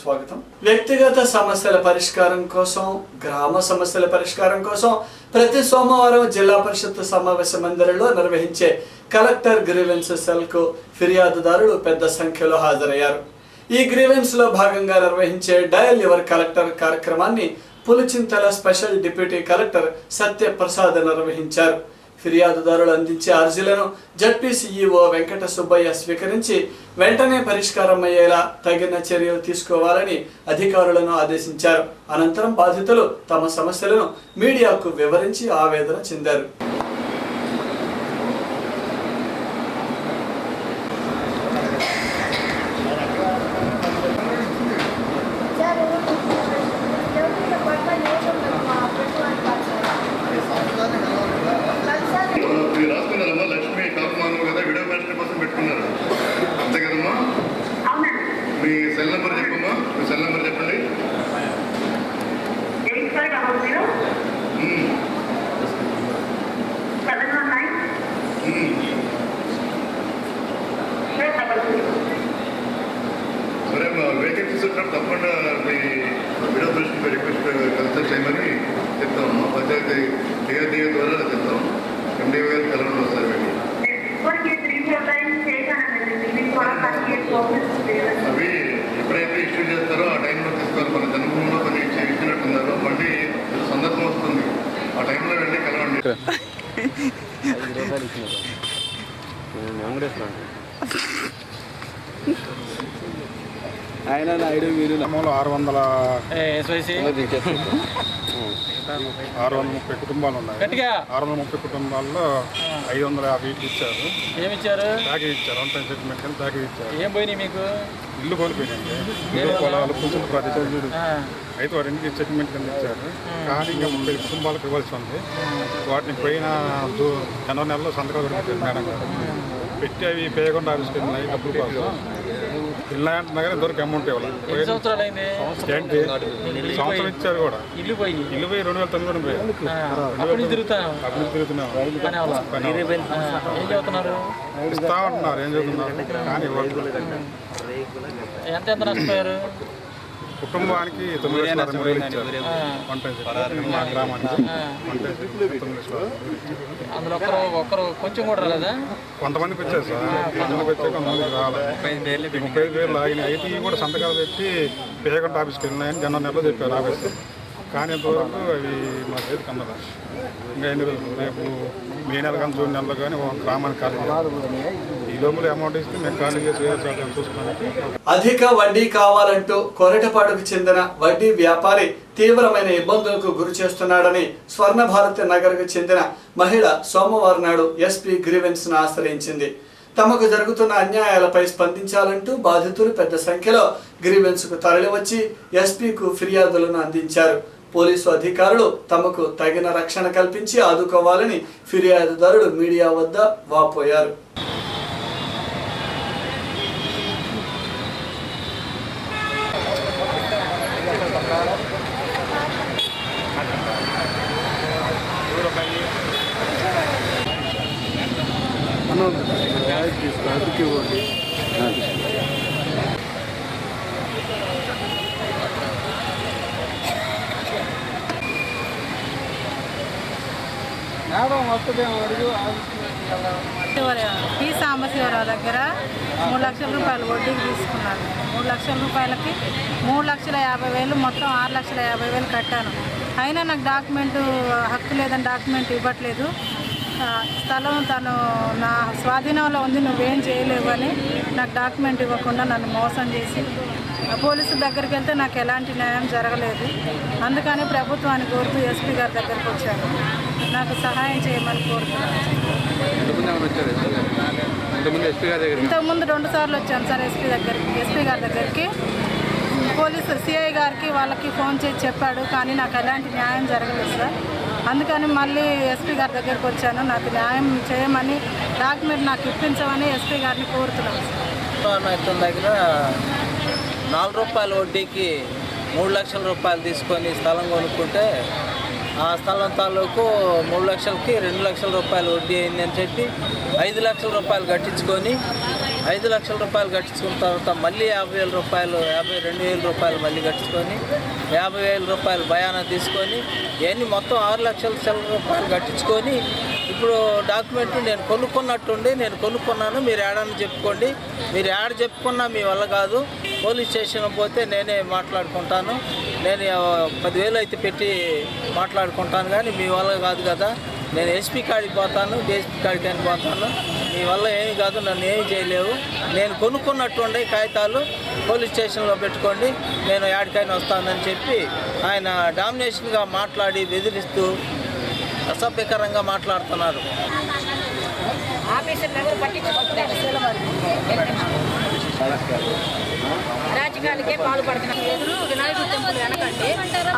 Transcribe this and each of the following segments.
స్వాగతం. వ్యక్తిగత సమస్యల పరిష్కారం కోసం, గ్రామ సమస్యల పరిష్కారం కోసం ప్రతి సోమవారం జిల్లా పరిషత్ సమావేశ మందిరంలో నిర్వహించే కలెక్టర్ గ్రీవెన్స్ సెల్ కు ఫిర్యాదుదారులు పెద్ద సంఖ్యలో హాజరయ్యారు. ఈ గ్రీవెన్స్ లో భాగంగా నిర్వహించే డయల్ యువర్ కలెక్టర్ కార్యక్రమాన్ని Pulichintala special deputy collector Satyaprasad నిర్వహించారు. ఫిర్యాదుదారులు అందించే అర్జీలను జడ్పీ సీఈఓ వెంకట సుబ్బయ్య స్వీకరించి వెంటనే పరిష్కారం అయ్యేలా తగిన చర్యలు తీసుకోవాలని అధికారులను ఆదేశించారు. అనంతరం బాధితులు తమ సమస్యలను మీడియాకు వివరించి ఆవేదన చెందారు. మీ సెల్ నెంబర్ చెప్పమ్మా. మీ సెల్ నెంబర్ చెప్పండి. 8500 719 సరే అమ్మా, వేకెన్సీస్ వచ్చినప్పుడు తప్పకుండా మీ వీడియో దృష్టికి రిక్వెస్ట్ కన్సల్ట్ చేయమని చెప్తామమ్మా. పంచాయతీ డిఆర్డీఏ ద్వారా చెప్తాం. ఎండిఓ గారు కలవడం వస్తారు. అవి ఎప్పుడైతే ఇష్యూ చేస్తారో ఆ టైంలో తీసుకోవాలి. మన జన్మభూమిలో కొన్ని ఇచ్చినట్టున్నారో మళ్ళీ సందర్భం వస్తుంది, ఆ టైంలో వెళ్ళి కలవండి. ఆయన నాయుడు మీరు 630 కుటుంబాలు ఉన్నాయి. 630 కుటుంబాల్లో 550 ఇచ్చారు. ఏమి ఇచ్చారు? ప్యాకేజ్ ఇచ్చారు. వన్ టైం సెటిల్మెంట్ కానీ ప్యాకేజ్ ఇచ్చారు. ఏం పోయినాయి మీకు? ఇల్లు కోల్పోయినాయండి. ఇల్లు పొలాలు కొంచెం ప్రదేశాలు అయితే వారింటికి సెటిల్మెంట్ కింద ఇచ్చారు. కానీ ఇంకా 30 కుటుంబాలకు ఇవ్వాల్సి ఉంది. వాటిని పోయిన జనవరి నెలలో సంతకాలు పెట్టారు మేడం గారు. పెట్టి అవి పేయకుండా ఆఫీస్కి వెళ్ళినాయి డబ్బుల కోసం. ఇల్లు అంటున్నా కానీ ఇంతవరకు అమౌంట్ ఇవ్వాలి. ఏంటి సంవత్సరం ఇచ్చారు కూడా. ఇల్లు పోయి 2009 పోయి అభివృద్ధి తిరుగుతున్నాం. ఏం చదువుతున్నారు? ఇస్తా ఉంటున్నారు. ఏం చదువుతున్నారు కానీ ఎంత నష్టపోయారు? కుటుంబానికి 9,60,000 ఇచ్చారు. మా గ్రామానికి 9,60,000. అందులో ఒక్కరు కొంచెం కూడా రాలేదా? కొంతమందికి వచ్చారు సార్. కొంతమందికి వచ్చాక కొంతమందికి రాలేదు. 35,000 ఆగినాయి. అయితే ఇవి కూడా సంతకాలు పెట్టి పేగంట ఆఫీస్కి వెళ్ళినాయని జనవరి నెలలో చెప్పారు ఆఫీస్. కానీ ఇంతవరకు అవి మా చేతికి అందదు. ఇంకా ఎన్ని రోజులు, రేపు మే నెల కానీ జూన్ నెలలో కానీ గ్రామానికి ఖాళీ ఈ లోపల అమౌంట్ ఇస్తే మేము ఖాళీ చేసి చూసుకోవాలి. అధిక వడ్డీ కావాలంటూ కొరటపాడుకు చెందిన వడ్డీ వ్యాపారి తీవ్రమైన ఇబ్బందులకు గురి చేస్తున్నాడని స్వర్ణ భారతి నగర్కు చెందిన మహిళ సోమవారం నాడు ఎస్పీ గ్రీవెన్స్ ను ఆశ్రయించింది. తమకు జరుగుతున్న అన్యాయాలపై స్పందించాలంటూ బాధితులు పెద్ద సంఖ్యలో గ్రీవెన్స్ కు తరలివచ్చి ఎస్పీకు ఫిర్యాదులను అందించారు. పోలీసు అధికారులు తమకు తగిన రక్షణ కల్పించి ఆదుకోవాలని ఫిర్యాదుదారులు మీడియా వద్ద వాపోయారు. ఈ సాంబశివరావు దగ్గర 3 లక్షల రూపాయలు వడ్డీకి తీసుకున్నాను. 3 లక్షల రూపాయలకి 3,50,000 మొత్తం 6,50,000 కట్టాను. అయినా నాకు డాక్యుమెంటు హక్కు లేదని డాక్యుమెంట్ ఇవ్వట్లేదు. స్థలం తను నా స్వాధీనంలో ఉంది, నువ్వేం చేయలేవు అని నాకు డాక్యుమెంట్ ఇవ్వకుండా నన్ను మోసం చేసి పోలీసు దగ్గరికి వెళ్తే నాకు ఎలాంటి న్యాయం జరగలేదు. అందుకని ప్రభుత్వాన్ని కోరుతూ ఎస్పీ గారి దగ్గరికి వచ్చాను. నాకు సహాయం చేయమని కోరుతున్నాను. ఇంతకుముందు 2 సార్లు వచ్చాను సార్ ఎస్పీ గారి దగ్గరికి. పోలీసు సిఐ గారికి వాళ్ళకి ఫోన్ చేసి చెప్పాడు, కానీ నాకు ఎలాంటి న్యాయం జరగలేదు సార్. అందుకని మళ్ళీ ఎస్పీ గారి దగ్గరికి వచ్చాను. నాకు న్యాయం చేయమని, డాక్యుమెంట్ నాకు ఇప్పించమని ఎస్పీ గారిని కోరుతున్నాను సార్. దగ్గర 4 రూపాయల వడ్డీకి 3 లక్షల రూపాయలు తీసుకొని స్థలం కొనుక్కుంటే ఆ స్థలం తాలూకు 3 లక్షలకి 2 లక్షల రూపాయలు వడ్డీ అయిందని చెప్పి 5 లక్షల రూపాయలు కట్టించుకొని 5 లక్షల రూపాయలు కట్టించుకున్న తర్వాత మళ్ళీ 50,000 రూపాయలు 52,000 రూపాయలు మళ్ళీ కట్టించుకొని 50,000 రూపాయలు భయాన తీసుకొని ఇవన్నీ మొత్తం 6 లక్షల రూపాయలు కట్టించుకొని ఇప్పుడు డాక్యుమెంట్ నేను కొనుక్కున్నట్టుండి నేను కొనుక్కున్నాను, మీరు ఏడని చెప్పుకోండి, మీరు ఏడ చెప్పుకున్నా మీ వల్ల కాదు, పోలీస్ స్టేషన్ పోతే నేనే మాట్లాడుకుంటాను, నేను 10,000 అయితే పెట్టి మాట్లాడుకుంటాను, కానీ మీ వల్ల కాదు కదా, నేను ఎస్పీ కాడికి పోతాను, డిఎస్పీ కాడికి అని పోతాను, మీ వల్ల ఏమి కాదు, నన్ను ఏమి చేయలేవు, నేను కొనుక్కున్నట్టుండే కాగితాలు పోలీస్ స్టేషన్లో పెట్టుకోండి, నేను యాడికైనా వస్తానని చెప్పి ఆయన డామినేషన్గా మాట్లాడి బెదిరిస్తూ అసభ్యకరంగా మాట్లాడుతున్నారు. రాజకీయాలకే పాల్పడుతున్నారు. ఎదురు వినాయకుడి టెంపుల్ వెనకండి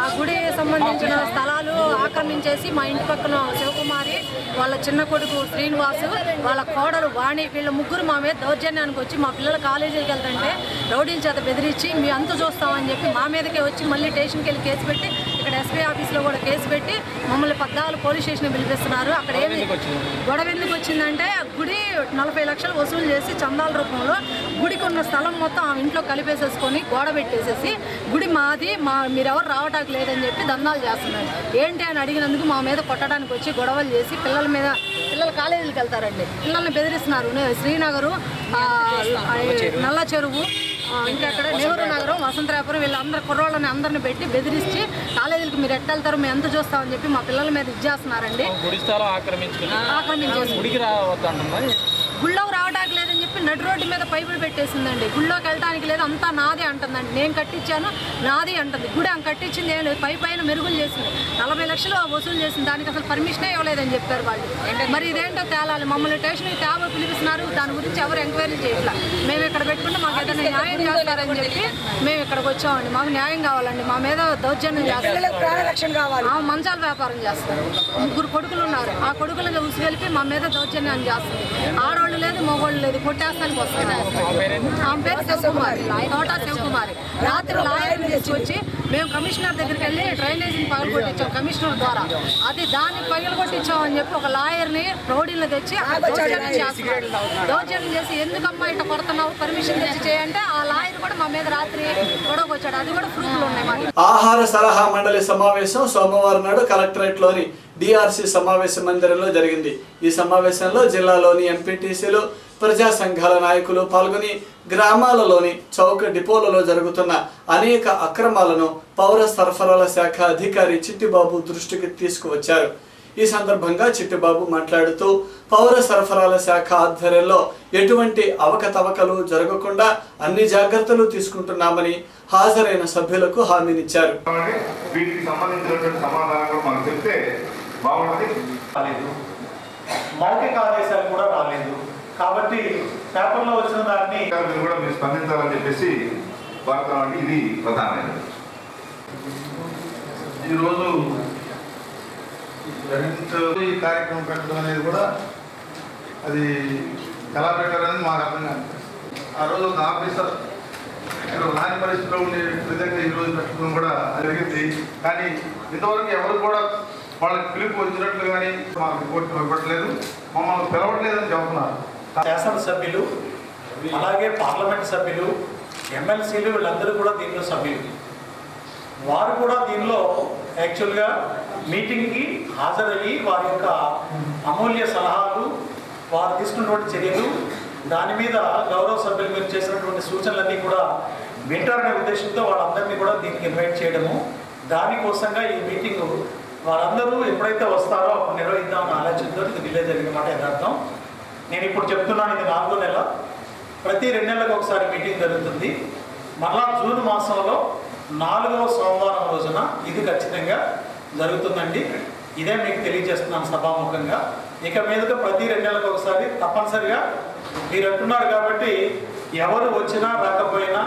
ఆ గుడి సంబంధించిన స్థలాలు ఆక్రమించేసి మా ఇంటి పక్కన శివకుమారి, వాళ్ళ చిన్న కొడుకు శ్రీనివాసు, వాళ్ళ కోడలు వాణి, వీళ్ళ ముగ్గురు మా మీద దౌర్జన్యానికి వచ్చి మా పిల్లలు కాలేజీకి వెళ్తుంటే రౌడీల చేత బెదిరించి మీ అంతు చూస్తామని చెప్పి మా మీదకే వచ్చి మళ్ళీ స్టేషన్కి వెళ్ళి కేసు పెట్టి ఇక్కడ ఎస్పీ ఆఫీస్లో కూడా కేసు పెట్టి మమ్మల్ని 14 పోలీస్ స్టేషన్ పిలిపిస్తున్నారు. అక్కడ ఏమి గొడవ ఎందుకు వచ్చిందంటే గుడి 40 లక్షలు వసూలు చేసి చందాల రూపంలో గుడికి ఉన్న స్థలం మొత్తం ఆ ఇంట్లో కలిపేసేసుకొని గోడ పెట్టేసేసి గుడి మాది, మీరెవరు రావటానికి లేదని చెప్పి దందాలు చేస్తున్నారు. ఏంటి అని అడిగినందుకు మా మీద కొట్టడానికి వచ్చి గొడవలు చేసి పిల్లలు కాలేజీకి వెళ్తారండి, పిల్లల్ని బెదిరిస్తున్నారు. శ్రీనగరు, నల్ల చెరువు, ఇంకా అక్కడ నెహ్రూ నగరం, వసంతరాపురం, వీళ్ళందరూ కుర్రోళ్ళని అందరిని పెట్టి బెదిరించి కాలేజీలకు మీరు ఎట్టెళ్తారు, మేము ఎంత చూస్తామని చెప్పి మా పిల్లల మీద ఇచ్చేస్తున్నారండి. ఆక్రమించేసి గుళ్ళోకి రావడానికి లేదని చెప్పి నడి రోడ్డు మీద పైపులు పెట్టేసిందండి. గుళ్ళోకి వెళ్ళడానికి లేదు, అంతా నాదే అంటుందండి. నేను కట్టించాను, నాది అంటుంది. గుడి ఆమె కట్టించింది, నేను పైన మెరుగులు చేసింది, 40 లక్షలు వసూలు చేసింది, దానికి అసలు పర్మిషనే ఇవ్వలేదని చెప్పారు వాళ్ళు. మరి ఇదేంటో తేలాలి, మమ్మల్ని స్టేషన్కి తేవ పిలిపిస్తున్నారు, దాని గురించి ఎవరు ఎంక్వైరీ చేయట్లా. మేము ఇక్కడ పెట్టుకుంటే మాకు ఏదైనా న్యాయం చేస్తారని చెప్పి మేము ఇక్కడికి వచ్చామండి. మాకు న్యాయం కావాలండి, మా మీద దౌర్జన్యం చేస్తారు, మంచాల వ్యాపారం చేస్తారు. 3 కొడుకులు ఉన్నారు, ఆ కొడుకులను ఉసిగలిపి మా మీద దౌర్జన్యం చేస్తుంది. ఆడవాళ్ళు లేదు, మగవాళ్ళు లేదు, కొట్టేస్తానికి వస్తున్నారు. ఆమె పేరు శివకుమారి, తోటా శివకుమారి. రాత్రి లాయర్ని తీసుకొచ్చి మేము కమిషనర్ దగ్గరికి వెళ్ళి డ్రైనేజీని పగలగొట్టించాం కమిషనర్ ద్వారా, అది దాన్ని పగలగొట్టించామని చెప్పి ఒక లాయర్ని రౌడీలను తెచ్చి దౌర్జన్యం చేసి ఎందుకమ్మా ఇట్లా కొడుతున్నావు, పర్మిషన్ తెచ్చి చేయంటే ఆ లాయర్ కూడా మా మీద రాత్రి గొడవకు వచ్చాడు. అది కూడా ప్రూఫ్లు ఉన్నాయి మాకు. ఆహార సలహా మండలి సమావేశం సోమవారం నాడు కలెక్టరేట్లోని డిఆర్సి సమావేశ మందిరంలో జరిగింది. ఈ సమావేశంలో జిల్లాలోని ఎంపీటీసీలు, ప్రజా సంఘాల నాయకులు పాల్గొని గ్రామాలలోని చౌక డిపోలలో జరుగుతున్న అనేక అక్రమాలను పౌర సరఫరాల శాఖ అధికారి చిట్టిబాబు దృష్టికి తీసుకువచ్చారు. ఈ సందర్భంగా చిట్టిబాబు మాట్లాడుతూ పౌర సరఫరాల శాఖ ఆధ్వర్యంలో ఎటువంటి అవకతవకలు జరగకుండా అన్ని జాగ్రత్తలు తీసుకుంటున్నామని హాజరైన సభ్యులకు హామీనిచ్చారు. వీటికి సంబంధించినటువంటి సమాధానం కూడా మనకు చెప్తే బాగుంటుంది. మౌఖిక ఆదేశాలు కూడా రాలేదు కాబట్టి పేపర్లో వచ్చిన దాన్ని కూడా మీరు స్పందించాలని చెప్పేసి వార్తామండి. ఇది ప్రధానమైనది. ఈరోజు ఈ కార్యక్రమం పెట్టడం అనేది కూడా అది ఎలా పెట్టారనేది మాకు అర్థం కాదు. ఆ రోజు ఒక ఆఫీసర్ నాని పరిస్థితిలో ఉండే విధంగా ఈరోజు పెట్టడం కూడా జరిగింది. కానీ ఇంతవరకు ఎవరు కూడా వాళ్ళకి పిలుపు వచ్చినట్లు కానీ మాకు రిపోర్ట్ ఇవ్వట్లేదు, మమ్మల్ని పిలవట్లేదని చెబుతున్నారు. శాసనసభ్యులు, అలాగే పార్లమెంట్ సభ్యులు, ఎమ్మెల్సీలు, వీళ్ళందరూ కూడా దీనిలో సభ్యులు. వారు కూడా దీనిలో యాక్చువల్గా మీటింగ్కి హాజరయ్యి వారి యొక్క అమూల్య సలహాలు, వారు తీసుకున్నటువంటి చర్యలు, దాని మీద గౌరవ సభ్యులు మీరు చేసినటువంటి సూచనలన్నీ కూడా వింటారనే ఉద్దేశంతో వాళ్ళందరినీ కూడా దీనికి ఇన్వైట్ చేయడము, దానికోసంగా ఈ మీటింగు వారందరూ ఎప్పుడైతే వస్తారో అప్పుడు నిర్వహిద్దామన్న ఆలోచనతో ఇది డిలే జరిగిన మాట యథార్థం. నేను ఇప్పుడు చెప్తున్నాను, ఇది 4వ నెల, ప్రతి 2 నెలలకు ఒకసారి మీటింగ్ జరుగుతుంది. మళ్ళా జూన్ మాసంలో 4వ సోమవారం రోజున ఇది ఖచ్చితంగా జరుగుతుందండి. ఇదే మీకు తెలియజేస్తున్నాను సభాముఖంగా. ఇక మీదట ప్రతి 2 నెలలకు ఒకసారి తప్పనిసరిగా మీరు అంటున్నారు కాబట్టి ఎవరు వచ్చినా రాకపోయినా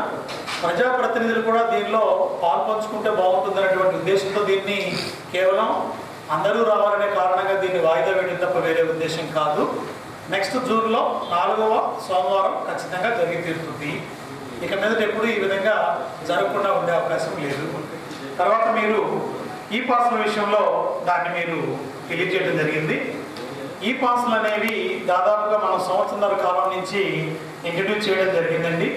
ప్రజాప్రతినిధులు కూడా దీనిలో పాల్పంచుకుంటే బాగుంటుందనేటువంటి ఉద్దేశంతో దీన్ని కేవలం అందరూ రావాలనే కారణంగా దీన్ని వాయిదా వేయడం తప్ప వేరే ఉద్దేశం కాదు. నెక్స్ట్ జూన్లో 4వ సోమవారం ఖచ్చితంగా జరిగి తీరుతుంది. ఇక మీదట ఎప్పుడు ఈ విధంగా జరగకుండా ఉండే అవకాశం లేదు. తర్వాత మీరు ఈ పాస్ల విషయంలో దాన్ని మీరు తెలియజేయడం జరిగింది. ఈ పాసులు అనేవి దాదాపుగా మనం సంవత్సరాల కాలం నుంచి ఇంట్రడ్యూస్ చేయడం జరిగిందండి.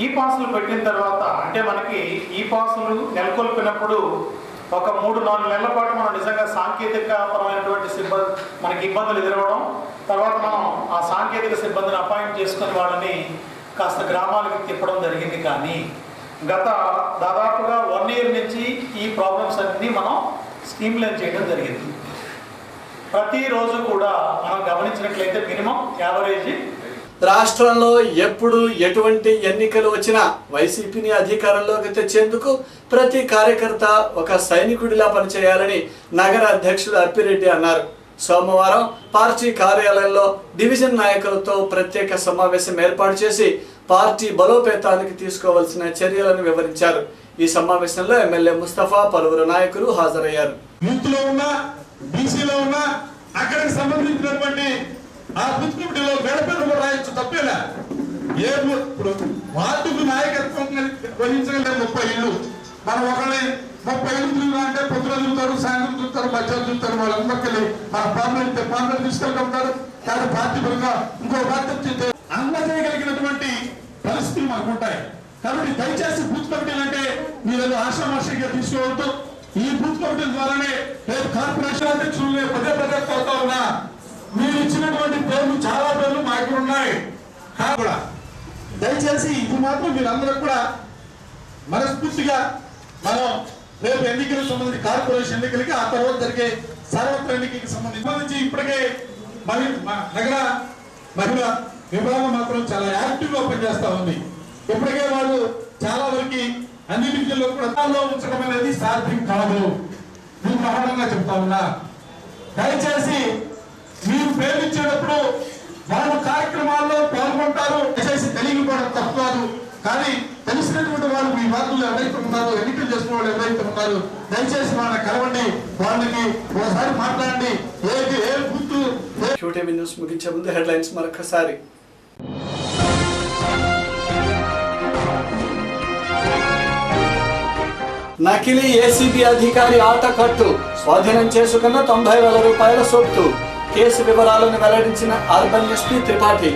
ఈ పాసులు పెట్టిన తర్వాత అంటే మనకి ఈ పాసులు నెలకొల్పినప్పుడు ఒక 3-4 నెలల పాటు మనం నిజంగా సాంకేతికపరమైనటువంటి సిబ్బంది మనకి ఇబ్బందులు ఎదురవడం, తర్వాత మనం ఆ సాంకేతిక సిబ్బందిని అపాయింట్ చేసుకుని వాళ్ళని కాస్త గ్రామాలకు తిప్పడం జరిగింది. కానీ గత దాదాపుగా 1 year నుంచి ఈ ప్రాబ్లమ్స్ అన్నీ మనం స్ట్రీమ్లైన్ చేయడం జరిగింది. ప్రతిరోజు కూడా మనం గమనించినట్లయితే మినిమం యావరేజ్ రాష్ట్రంలో ఎప్పుడు ఎటువంటి ఎన్నికలు వచ్చినా వైసీపీని అధికారంలోకి తెచ్చేందుకు ప్రతి కార్యకర్త ఒక సైనికుడిలా పనిచేయాలని నగర అధ్యక్షుడు అప్పిరెడ్డి అన్నారు. సోమవారం పార్టీ కార్యాలయంలో డివిజన్ నాయకులతో ప్రత్యేక సమావేశం ఏర్పాటు చేసి పార్టీ బలోపేతానికి తీసుకోవాల్సిన చర్యలను వివరించారు. ఈ సమావేశంలో ఎమ్మెల్యే ముస్తఫా, పలువురు నాయకులు హాజరయ్యారు. యూత్లో ఉన్న బీసీలో ఉన్న అక్కడికి సంబంధించినటువంటి ఆ బూత్ కమిటీలో గడపను కూడా రాయొచ్చు, తప్పేలా. ఇప్పుడు వార్డుకు నాయకత్వం వహించగలిగే 30 ఇళ్ళు మనం ఒకరిని 30 ఇళ్ళు తిరుగుతా అంటే పొద్దున తిరుగుతారు, సాయంత్రం తిరుగుతారు, మధ్యాహ్నం తిరుగుతారు. వాళ్ళందరికీ మన ప్రాబ్లం తీసుకెళ్తుంటారు. కానీ పార్టీ పరంగా ఇంకో బాధ్యత అందజేయగలిగినటువంటి పరిస్థితులు మనకు ఉంటాయి. కాబట్టి దయచేసి బూత్ కమిటీలు అంటే మీరు ఆశామాషిగా తీసుకోవద్దు. ఈ బూత్ కమిటీల ద్వారానే రేపు కార్పొరేషన్ అధ్యక్షులు పదే కోరుతా ఉన్నా. మీరు ఇచ్చినటువంటి పేర్లు చాలా పేర్లు మాకు ఉన్నాయి. కూడా దయచేసి ఇది మాత్రం మీరందరూ కూడా మనస్ఫూర్తిగా మనం రేపు ఎన్నికలకు సంబంధించి కార్పొరేషన్ ఎన్నికలకి ఆ తర్వాత జరిగే సార్వత్రిక ఎన్నికలకు సంబంధించి ఇప్పటికే మరి నగర మహిళా విభాగం మాత్రం చాలా యాక్టివ్ గా పనిచేస్తా ఉంది. ఇప్పటికే వాళ్ళు చాలా వరకు అన్ని విద్యల్లో కూడా ఉంచడం అనేది సాధ్యం కాదు. నేను ప్రమాణంగా చెప్తా ఉన్నా. దయచేసి మీరు ప్రేమించేటప్పుడు వాళ్ళు కార్యక్రమాల్లో పాల్గొంటారు. దయచేసి తెలియకపోవడం తప్పు కాదు. కానీ తెలిసినటువంటి వాళ్ళు మీ వార్డులు ఎవరైతే ఉన్నారో, ఎన్నికలు చేసిన వాళ్ళు ఎవరైతే ఉన్నారో దయచేసి వాళ్ళని కలవండి, వాళ్ళకి ఒకసారి మాట్లాడండి. ఏ గుర్తు షూటీవీ న్యూస్ ముగించే ముందు హెడ్లైన్స్ మరొకసారి. నకిలీ ఏసీబీ అధికారి ఆట కట్టు, స్వాధీనం చేసుకున్న 90,000 రూపాయల సొత్తు. కేసు వివరాలను వెల్లడించిన అర్బన్ ఎస్పీ త్రిపాఠి.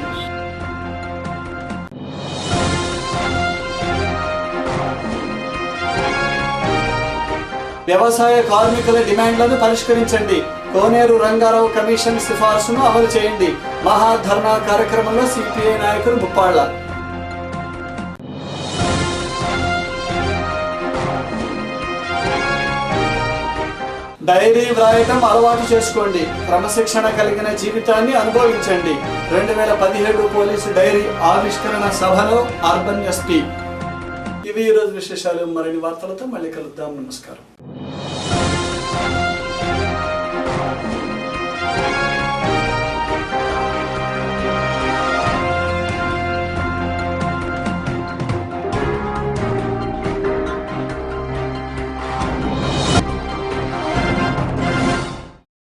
వ్యవసాయ కార్మికుల డిమాండ్లను పరిష్కరించండి, కోనేరు రంగారావు కమిషన్ సిఫార్సును అమలు చేయండి. మహాధర్నా కార్యక్రమంలో సిపిఐ నాయకులు ముప్పాళ్ల. డైరీ వ్రాయటం అలవాటు చేసుకోండి, క్రమశిక్షణ కలిగిన జీవితాన్ని అనుభవించండి. 2017 పోలీసు డైరీ ఆవిష్కరణ సభలో అర్బన్ ఎస్పీ. ఇవి ఈరోజు విశేషాలు. మరిన్ని వార్తలతో మళ్ళీ కలుద్దాం. నమస్కారం.